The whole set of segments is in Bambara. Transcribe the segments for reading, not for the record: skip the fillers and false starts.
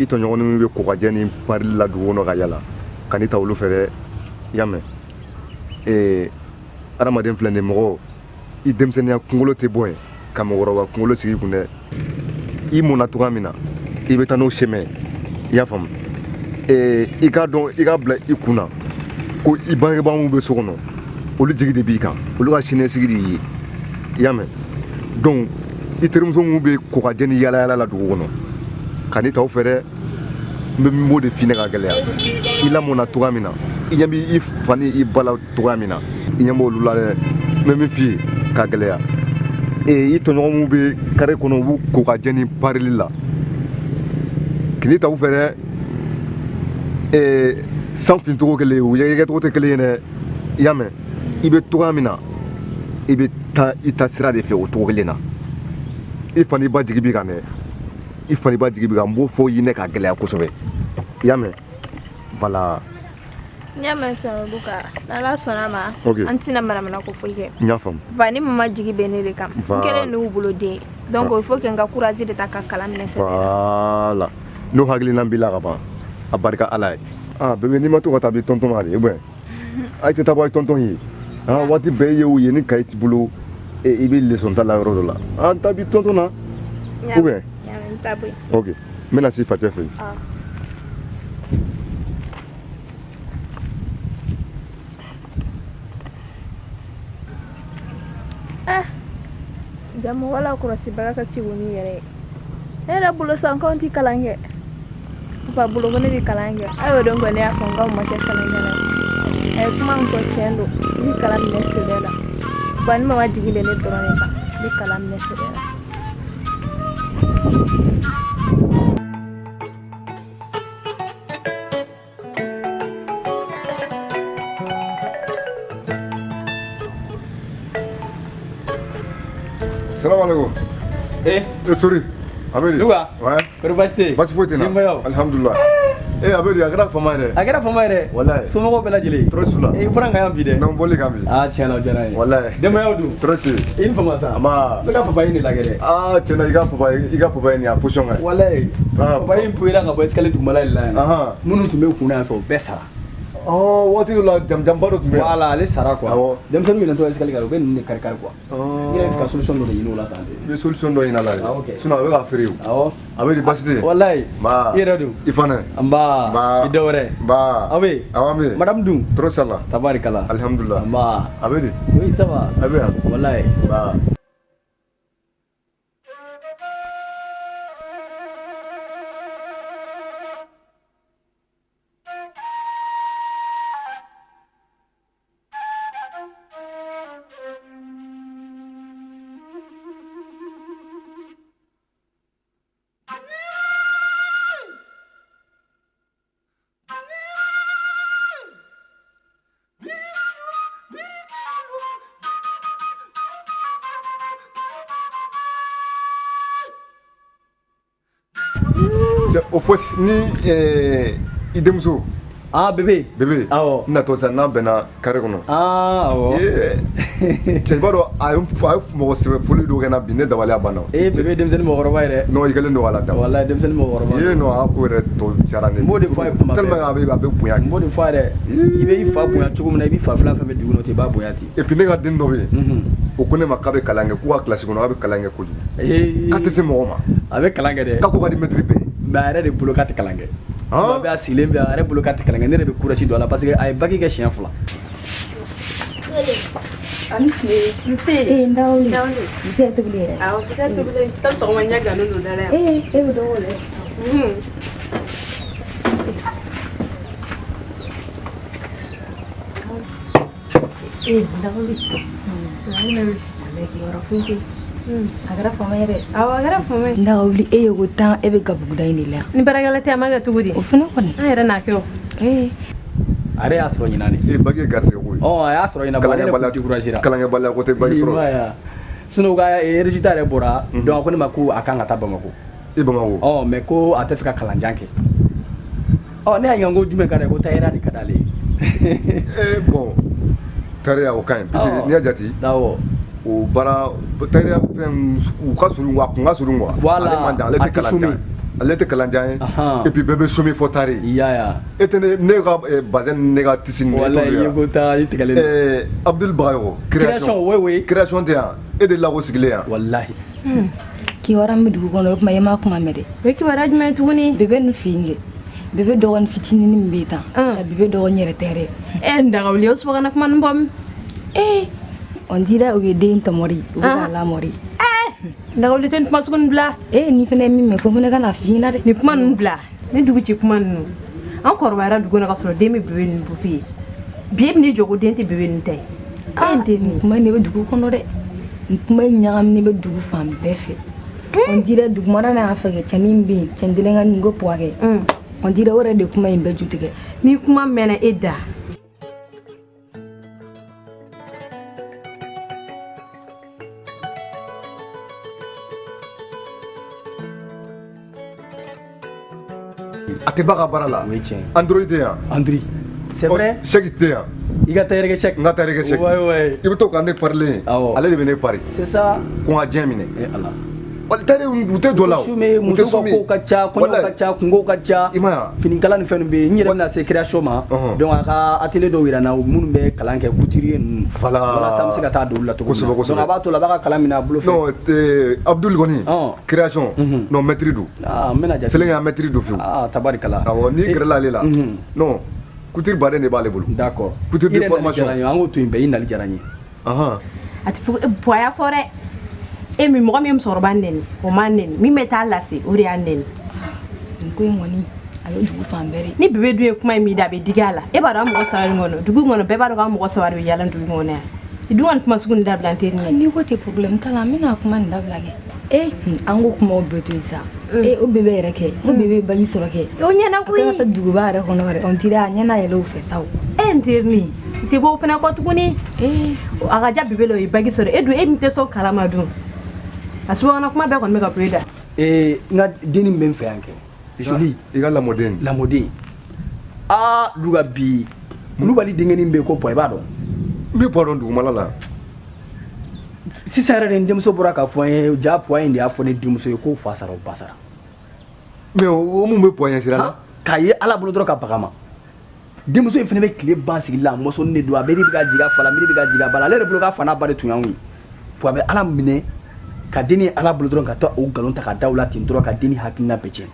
i tɔɲɔgɔn bɛ kokajɛ ni parili la dugu kɔnɔ ka yala ka n'i ta olu fɛ dɛ i y'a mɛn adamaden filɛ nin mɔgɔ i denmisɛnniya kunkolo tɛ bɔ yen ka mɔgɔkɔrɔba kunkolo sigi i kun dɛ i mɔnna cogoya min na i bɛ taa n'o sɛmɛ i y'a faamu i k'a dɔn i k'a bila i kun na ko i bangebaa minnu bɛ so kɔnɔ olu jigi de b'i kan olu ka siniɲɛsigi de y'i ye i y'a mɛn donc i terimuso minnu bɛ kokajɛ ni yaala la dugu kɔnɔ ka n'i ta o fɛ dɛ n bɛ min b'o de f'i ɲɛna ka gɛlɛya i lamɔnna cogoya min na i ɲɛ b'i fa ni i ba la cogoya min na i ɲɛ b'olu la dɛ n bɛ min f'i ye ka gɛlɛya i tɔɲɔgɔn minnu bɛ kare kɔnɔ u b'u kokajɛ ni parili la k'i n'i ta o fɛ dɛ san fincogo kelen u yɛrɛkɛcogo tɛ kelen ye dɛ i y'a mɛn i bɛ cogoya min na i bɛ taa i ta sira de fɛ o cogo kelen na i fa n'i ba jigi b'i kan dɛ i fa n'i ba jigi b'i kan n b'o fɔ i ɲɛna ka gɛlɛya kosɛbɛ i y'a mɛn voilà. N y'a mɛn Cɔrɔbuka n'Ala sɔnna ma an tɛna manamana ko foyi kɛ. N y'a faamu. Ba ni mama jigi bɛ ne de kan n kelen n'u bolo den donc il faut que n ka courage de ta ka kalan minɛ sɛbɛ la. Voilà n'o hakilina b'i la ka ban a barika Ala ye. Bébé n'i ma to ka taa bi tonton ma de ou bien a tɛ taa bɔ a ye tonton ye waati bɛɛ i ye o ye ni kaye t'i bolo i bɛ leçon ta la yɔrɔ dɔ la n taa bi tonton na ou bien. N taa bɔ yen. Ok n bɛna s'i facɛ fɛ yen. Jamu wala kɔlɔsibaga ka kegu ni yɛrɛ ye ne yɛrɛ bolo sa n k'anw tɛ kalan kɛ papa bolo ko ne bɛ kalan kɛ a y'o dɔn kɔni ne y'a fɔ n k'anw ma kɛ kalankɛla ye a ye kuma min fɔ tiɲɛ don i bɛ kalan minɛ sɛbɛ la ba ni mama jigi bɛ ne dɔrɔn de kan i bɛ kalan minɛ sɛbɛ la. Salam alaikum. Sori. Abedi. Duga. Ouais. Kori basi tɛ yen. Basi foyi tɛ n na. Denbayaw. Alhamdulillah. Abedi a kɛra fama ye dɛ. A kɛra fama ye dɛ. Walayi. Somɔgɔw bɛɛ lajɛlen. Trop su la. I fɔra n ka yan bi dɛ. Non boli kan bi. Tiɲɛ na o diyara n ye. Walayi. Denbayaw dun. Trop su. I ni fama sa. Ama. Ne ka papa ye nin lajɛ dɛ. Tiɲɛ na i ka papa ye nin a position ka ɲi. Walayi. Papa in poyera ka bɔ escalier dugumala de la yan. Minnu tun bɛ kun na yan fɛ o bɛɛ sara. Waati dɔ la jamujanba dɔ tun bɛ yen. Voilà ale sara quoi. Denmisɛnninw yɛlɛntɔ escalier kan u bɛ ninnu de kari kari quoi. N yɛrɛ bɛ ka solution dɔ de ɲini o la tan de. I bɛ solution dɔ ɲini a la de. Sinon a bɛ ka feere o. A bɛ di basi tɛ yen. Walayi. Nba. I yɛrɛ dun. I fana. Nba. I dɔ wɛrɛ. Nba. Aw bɛ yen. Awɔ an bɛ yen. Madame dun. Trop ça la. Tabarikala. Alhamdulillah. Nba. A bɛ di. Oui ça va. A bɛ yan. Walayi. Nba. O fɔ ni i denmuso. Bébé. Bébé. Awɔ. N natɔ sisan n'an bɛnna carré kɔnɔ. Awɔ. Cɛ i b'a dɔn a ye mɔgɔ sɛbɛ foli dɔ kɛ n na bi ne dabali banna. Bébé denmisɛnnin mɔgɔkɔrɔba ye dɛ. Non i kɛlen don k'a ladamu. Walayi denmisɛnnin mɔgɔkɔrɔba. Non a ko yɛrɛ tɔ diyara ne ye. N b'o de fɔ a ye kuma bɛɛ. Tellement a bɛ bonya. N b'o de fɔ a ye dɛ. I bɛ i fa bonya cogo min na i b'i fa fila fɛn fɛn dugu kɔnɔ ten i b'a bonya ten. Et puis ne ka den dɔ bɛ yen. O ko ne ma k'a bɛ kalan kɛ k'u ka classe kɔnɔ k'a bɛ kalan kɛ kojugu. K'a tɛ se mɔgɔ ma. A bɛ kalan kɛ dɛ. K'a ko ka di maître bɛɛ ye. Mais a yɛrɛ de bolo k'a tɛ kalan kɛ. Kuma bɛɛ a sigilen bɛ a yɛrɛ bolo k'a tɛ kalan kɛ ne de bɛ courage don a la parce que a ye bac kɛ siɲɛ 2. Ani tile. Nse. N dawuli. N tɛ tobili yɛrɛ. Awɔ n tɛ tobili. Taa sɔgɔma ɲɛ gannen don da la yan. E bɛ dɔn o la. Dawuli. Yɔrɔ foyi tɛ yen. A kɛra fama ye dɛ. Awɔ a kɛra fama ye. N da wuli e ye ko 10 e bɛ gabuguda in de la. Ni baarakɛla tɛ a ma kɛ cogo di? O fana kɔni. An yɛrɛ n'a kɛ o. A yɛrɛ y'a sɔrɔ ɲinan de. Bac ye garisɛgɛ ko ye. A y'a sɔrɔ ɲinan ale yɛrɛ kun découragera. Kalankɛbaliya ko tɛ bac sɔrɔ. Sinon u ka résultat yɛrɛ bɔra donc a ko ne ma ko a kan ka taa Bamako. I Bamako. Mais ko a tɛ fɛ ka kalanjan kɛ. Ne y'a ɲininka ko jumɛn ka d'a ye ko tailleur de ka d'ale ye. Bon tailleur o ka ɲi parce que n'i y'a jate. Awɔ. O baara tailleur fɛn u ka surun wa a kun ka surun quoi. Voilà ale man jan ale tɛ kalan jan. ale tɛ kalanjan ye et puis bɛɛ bɛ somi fɔ tari e tɛ ne ka bazin ne ka tisi ni Abdul Bagayogo création tɛ yan e de lago sigilen yan wallahi kiwara mi dugu kɔnɔ o kuma ye ma kuma mɛ dɛ o kiwara jumɛn tuguni bebe nu finge bebe dɔgɔnin fitinin min bɛ tan ja bebe dɔgɔnin yɛrɛ tɛ dɛ ndagawuli o subagana kuma nin bom on dirait o ye den tɔmɔri o bɛ ka lamɔri ndagawuli tɛ kuma sugu nin bila ni fana ye min mɛn fo fana ka na f'i ɲɛna dɛ ni kuma nin bila ni dugu ci kuma ninnu an kɔrɔbayara dugu na ka sɔrɔ den bɛ bebe nin bu f'i ye bi e bɛ n'i jɔ ko den tɛ bebe nin tɛ nin kuma in de bɛ dugu kɔnɔ dɛ nin kuma in ɲagaminen bɛ dugu fan bɛɛ fɛ on dirait dugumana n'a fɛ cɛnin bɛ yen cɛndilen ka nin ko puwakɛ on dirait o yɛrɛ de kuma in bɛɛ ju tigɛ ni kuma mɛnna e da a tɛ ba ka baara la o ye tiɲɛ Android tɛ yan Android c'est vrai chèque tɛ yan i ka tailleur kɛ chèque n ka tailleur kɛ chèque ouais i bɛ to ka ne parler ale de bɛ ne pari c'est ça ko n ka diɲɛ minɛ Allah wali tari u tɛ jɔ la o muso ka ko ka ca kɔɲɔ ka ca kungo ka ca i ma yan finikala ni fɛn bɛ yen n yɛrɛ bɛna se création ma donc a ka atelier dɔw yira n na minnu bɛ kalan kɛ couturier ninnu walasa an bɛ se ka taa don olu la cogo min na donc a b'a to la a b'a ka kalan minɛ a bolo fɛ non Abdul kɔni création non maîtrise don n bɛna jate selen ka maîtrise don fiyewu tabarikala awɔ n'i gɛrɛla ale la non couture baden de b'ale bolo d'accord couture de formation an k'o to yen bɛɛ i nali diyara n ye a tɛ fɔ bonya fɔ dɛ e min mɔgɔ min musokɔrɔba nɛni o ma nɛni min bɛ taa lase o de y'a nɛni nin ko in kɔni a bɛ dugu fan bɛɛ de ni bebe dun ye kuma in min da a bɛ digi a la e b'a dɔn an mɔgɔ saba nin kɔnɔ dugu kɔnɔ bɛɛ b'a dɔn k'an mɔgɔ saba de bɛ yaala dugu kɔnɔ yan i dun kɔni kuma sugu nin dabila n teri ɲɛ n'i ko tɛ problème t'a la n bɛna kuma nin dabila kɛ an ko kumaw bɛɛ to yen sa o bebe yɛrɛ kɛ o bebe baji sɔrɔ kɛ o ɲɛna koyi a ka duguba yɛrɛ kɔnɔ wɛrɛ on dirait a ɲɛna yɛlɛ o fɛ sa o n teri nin tɛ bɔ o fana kɔ tuguni a ka ja bebe la o ye baji sɔrɔ e dun e min tɛ sɔn kalama dun a subahana kuma bɛɛ kɔni bɛ ka bɔ e da n ka denni bɛ n fɛ yan kɛ joli i ka lamɔden Luga bi Kulubali denkɛnin bɛ yen ko puwa i b'a dɔn n bɛ puwa dɔn dugumala la sisan yɛrɛ de n denmuso bɔra k'a fɔ n ye ja puwa in de y'a fɔ ne denmuso ye k'o fa sara o ba sara mais o mun bɛ puwa ɲɛ sira la k'a ye ala bolo dɔrɔn ka baga ma denmuso in fana bɛ tile ban sigi la mɔsɔnni de don a bɛ de bɛ ka jigin a fa la miiri bɛ ka jigin a ba la ale yɛrɛ bolo k'a fa n'a ba de tun y'anw ye puwa bɛ ala minɛ ka denni ala bolo dɔrɔn ka taa o nkalon ta ka da o la ten dɔrɔn ka denni hakilina bɛɛ tiɲɛ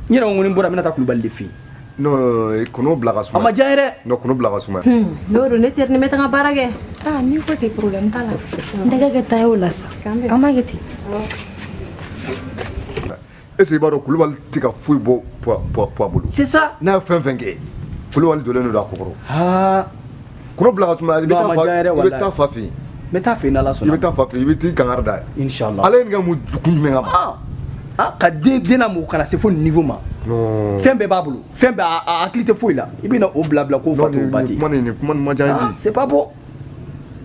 n yɛrɛ ko ni bɔra n bɛna taa Kulubali de fɛ yen non kɔnɔ bila ka suma a ma diya n ye dɛ non kɔnɔ bila ka suma n'o don ne teri ni bɛ taga baara kɛ n'i ko tɛ problème t'a la n tɛgɛ kɛ tan ye o la sa an b'a kɛ ten est ce que i b'a dɔn Kulubali tɛ ka foyi bɔ puwa bolo c'est ça n'a ye fɛn fɛn kɛ Kulubali donnen don a kɔkɔrɔ kɔnɔ bila ka suma i bɛ taa fa fɛ yen n bɛ taa fɛ yen n'ala sɔnna i bɛ taa fa fɛ yen i bɛ t'i kankari da ye inchallah ale ye nin kɛ mun jumɛn kama ka den na mɔgɔ kana se fo niveau ma fɛn bɛɛ b'a bolo fɛn bɛɛ a hakili tɛ foyi la i bɛna o bila k'o fa t'o ba ten kuma nin ma diya n ye c'est pas bon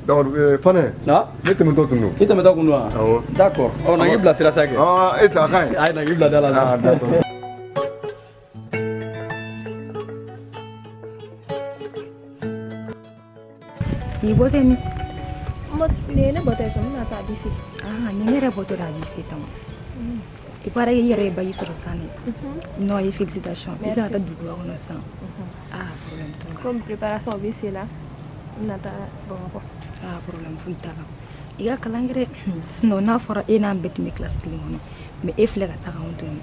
donc Fanɛ ne tɛmɛtɔ tun don i tɛmɛtɔ kun don wa d'accord na k'i bila sira sa kɛ e tɛ a ka ɲi ayi na k'i bila da la sa n'i bɔ tɛ ni nin ye ne bɔtɔ ye sɔn n bɛna taa a bi fɛ nin ne yɛrɛ bɔtɔ de a b'i fɛ tama i paraît i yɛrɛ ye baji sɔrɔ san ne non ye félicitations i ka taa duguba kɔnɔ san problème t'o la comme préparation bɛ sen na n bɛna taa Bamakɔ problème foyi t'a la i ka kalan kɛ dɛ sinon n'a fɔra e n'an bɛɛ tun bɛ classe kelen kɔnɔ mais e filɛ ka taga anw to yen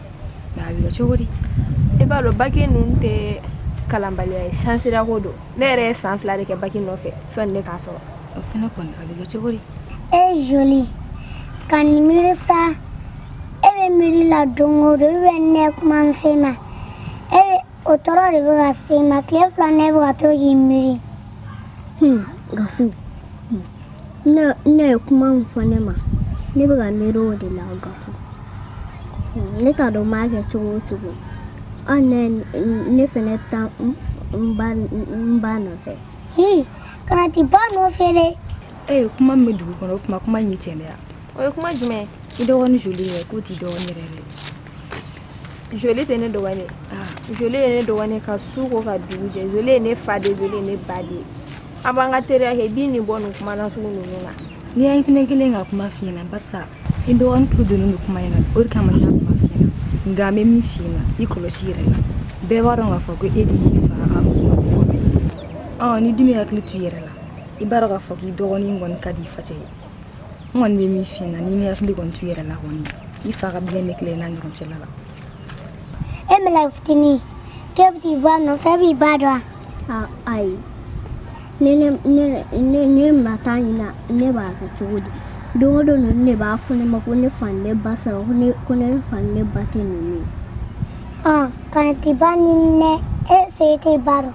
mais a bɛ kɛ cogo di i b'a dɔn baki ninnu tɛ kalanbaliya ye chance ko don ne yɛrɛ ye san 2 de kɛ baki nɔfɛ sɔnni ne k'a sɔrɔ o fana kɔni a bɛ kɛ cogo di joli ka nin miiri sa e bɛ miiri la don o don i bɛ ne kuma n fɛ ma o tɔɔrɔ de bɛ ka se i ma tile 2 ne bɛ ka to k'i miiri Gafu ne ye kuma min fɔ ne ma ne bɛ ka miiri o de la Gafu ne t'a dɔn n b'a kɛ cogo o cogo ne fana taa n ba nɔfɛ kana ti ba nɔfɛ dɛ kuma min bɛ dugu kɔnɔ o kuma ɲi tiɲɛ dɛ o ye kuma jumɛn i dɔgɔnin Joli yɛrɛ k'o t'i dɔgɔnin yɛrɛ dɛ Joli tɛ ne dɔgɔnin Joli ye ne dɔgɔnin ka su ko ka dugu jɛ Joli ye ne fa de Joli ye ne ba de a b'an ka teriya kɛ bi nin bɔ nin kuma na sugu ninnu na n'i y'a fana kelen ka kuma f'i ɲɛna barisa i dɔgɔnin tugu donnen don kuma in na o de kama n y'a kuma f'i ɲɛna nka an bɛ min f'i ɲɛna i kɔlɔsi i yɛrɛ la bɛɛ b'a dɔn k'a fɔ ko e de y'i fa ka musoman fɔlɔ ni dumi hakili to i yɛrɛ la i b'a dɔn k'a fɔ k'i dɔgɔnin kɔni ka di i facɛ ye n kɔni bɛ min f'i ɲɛna n'i mi hakili kɔni to i yɛrɛ la kɔni i fa ka bilen de tile n'a ɲɔgɔn cɛla la e mɛlɛ fitinin k'e bɛ t'i ba nɔfɛ b'i ba dɔn ayi ne ma taa ɲina ne b'a kɛ cogo di don o don ninnu de b'a fɔ ne ma ko ne fa ni ne ba sɔrɔ ko ne fa ni ne ba tɛ ninnu ye kana t'i ba ni ne e se t'i ba dɔn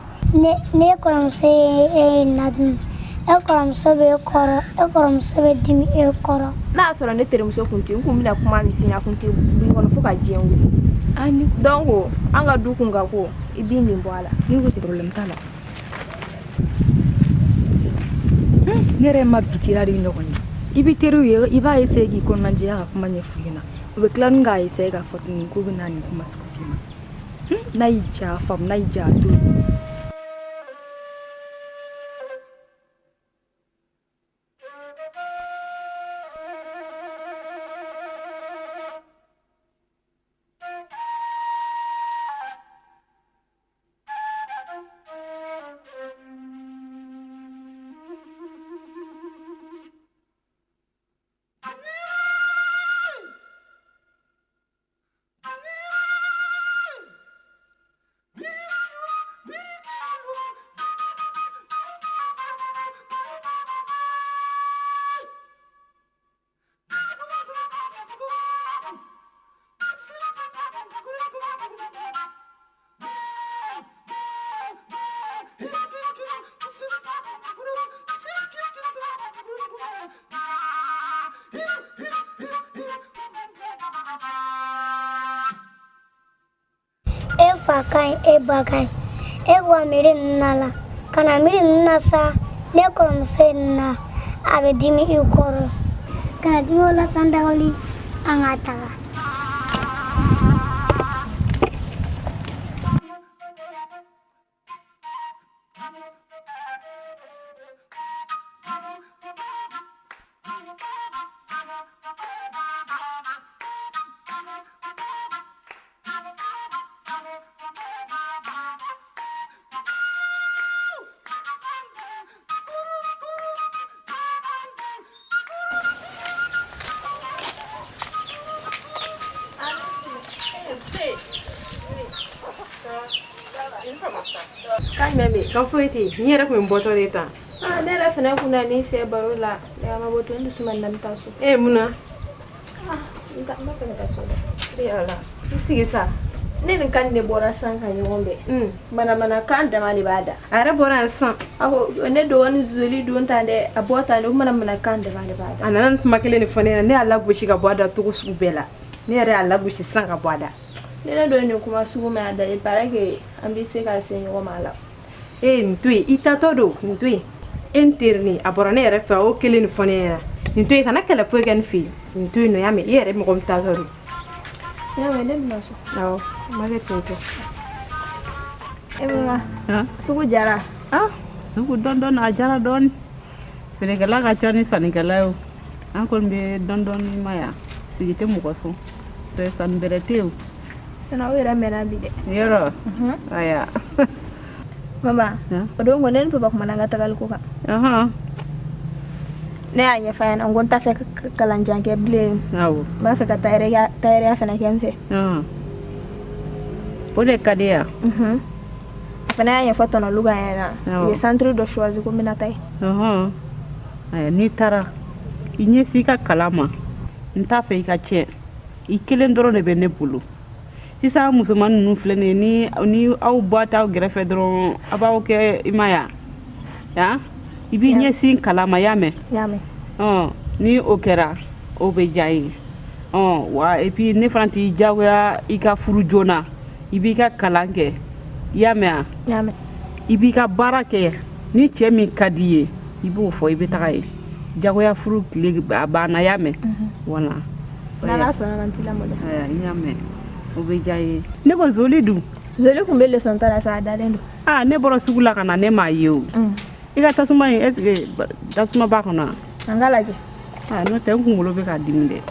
ne kɔrɔmuso ye nadun e kɔrɔmuso bɛ e kɔrɔ e kɔrɔmuso bɛ dimi e kɔrɔ n'a y'a sɔrɔ ne terimuso kun tɛ n kun bɛna kuma min f'i ɲɛna kun tɛ bi kɔnɔ fo ka diɲɛ wuli donc an ka du kun ka ko i b'i nin bɔ a la ni ko problème t'a la ne yɛrɛ ma bitira de ɲɔgɔn ye i bɛ teriw ye i b'a essayer k'i kɔnɔnajɛya ka kuma ɲɛf'u ɲɛna u bɛ tila k'a essayer k'a fɔ tuguni k'u bɛ na nin kuma sugu f'i ma n'a y'i diya faamu n'a y'i diya to Fakai e bagai e wa mirin nala kana mirin nasa ne kɔrɔmuso na a bɛ dimi i kɔrɔ kana dimi o la san dawali an ka taga Kan foyi tɛ yen, n yɛrɛ kun bɔtɔ de tan. Ne yɛrɛ fana kun na nin fɛ baro la, a ma bɔ to n dusu man na n taa so. Munna? N ma fɛ ka taa so dɛ. Ala, i sigi sa. Ne nin kan de bɔra san ka ɲɔgɔn bɛɛ. Manamana kan dama de b'a da. A yɛrɛ bɔra yan san. Ne dɔgɔnin Zoli don tan dɛ, a bɔ tan dɛ, o manamana kan dama de b'a da. A nana ni kuma kelen de fɔ ne ɲɛna, ne y'a lagosi ka bɔ a da cogo sugu bɛɛ la. Ne yɛrɛ y'a lagosi san ka bɔ a da. Ne don nin kuma sugu ma da, il paraît que an bɛ se ka se ɲɔgɔn ma la. Nin to yen, i tatɔ don, nin to yen. E n teri nin, a bɔra ne yɛrɛ fɛ, o kelen de fɔ ne ɲɛna. Nin to yen, kana kɛlɛ foyi kɛ nin fɛ yen. Nin to yen nɔ, y'a mɛn, i yɛrɛ mɔgɔ min tatɔ don. Y'a mɛn, ne bɛna so. Awɔ, ma kɛ ten tɔ. Mama, sugu jara. Sugu dɔɔni a jara dɔɔni. Feerekɛla ka ca ni sannikɛla ye o. An kɔni bɛ dɔɔni ma yan. Sigi tɛ mɔgɔ sɔn. Sanni bɛrɛ tɛ yen o. Sinon o yɛrɛ mɛnna bi dɛ. Yɔrɔ? Aya. Mama, o don ko ne ni papa kumana an ka tagali ko kan. Ne y'a ɲɛfɔ a ɲɛna n ko n t'a fɛ kalanjan kɛ bilen. Awɔ. N b'a fɛ ka tailleur fana kɛ n fɛ. O de ka di yan. A fana y'a ɲɛfɔ tɔnɔ Luga ɲɛna. U ye centre dɔ choisi ko n bɛna taa yen. Aya, n'i taara i ɲɛsin i ka kalan ma. N t'a fɛ i ka tiɲɛ. I kelen dɔrɔn de bɛ ne bolo. Sisan musoman ninnu filɛ nin ye ni aw bɔ t'aw gɛrɛfɛ dɔrɔn a b'aw kɛ i ma ya i b'i ɲɛsin kalan ma y'a mɛn ni o kɛra o bɛ diya ye wa et puis ne fana t'i diyagoya i ka furu joona i b'i ka kalan kɛ y'a mɛn i b'i ka baara kɛ ni cɛ min ka di ye i b'o fɔ i bɛ taga ye diyagoya furu tile a banna y'a mɛn wala n'Ala sɔnna n t'i lamɔ dɛ. Y'a mɛn o bɛ diya ye ne ko Zoli dun Zoli kun bɛ leçon ta la sa a dalen don. Ne bɔra sugu la ka na ne m'a ye o i ka tasuma in est-ce que tasuma b'a kɔnɔ an k'a lajɛ n'o tɛ n kunkolo bɛ ka dimi dɛ